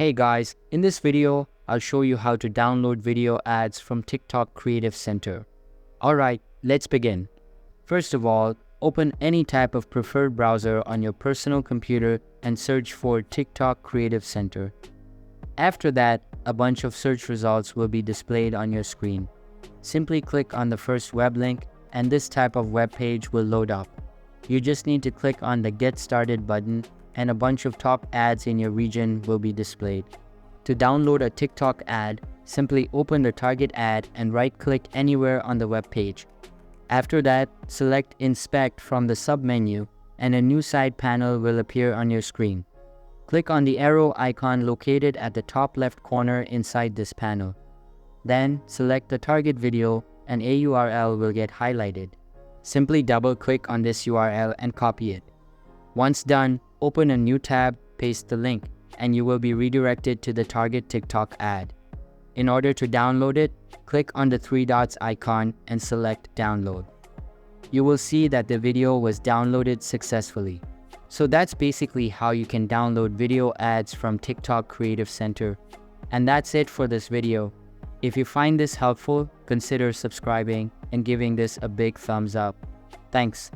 Hey guys, in this video, I'll show you how to download video ads from TikTok Creative Center. Alright, let's begin. First of all, open any type of preferred browser on your personal computer and search for TikTok Creative Center. After that, a bunch of search results will be displayed on your screen. Simply click on the first web link and this type of web page will load up. You just need to click on the Get Started button and a bunch of top ads in your region will be displayed. To download a TikTok ad, simply open the target ad and right-click anywhere on the web page. After that, select Inspect from the sub-menu and a new side panel will appear on your screen. Click on the arrow icon located at the top left corner inside this panel. Then, select the target video and a URL will get highlighted. Simply double-click on this URL and copy it. Once done, open a new tab, paste the link, and you will be redirected to the target TikTok ad. In order to download it, click on the three dots icon and select Download. You will see that the video was downloaded successfully. So that's basically how you can download video ads from TikTok Creative Center. And that's it for this video. If you find this helpful, consider subscribing and giving this a big thumbs up. Thanks.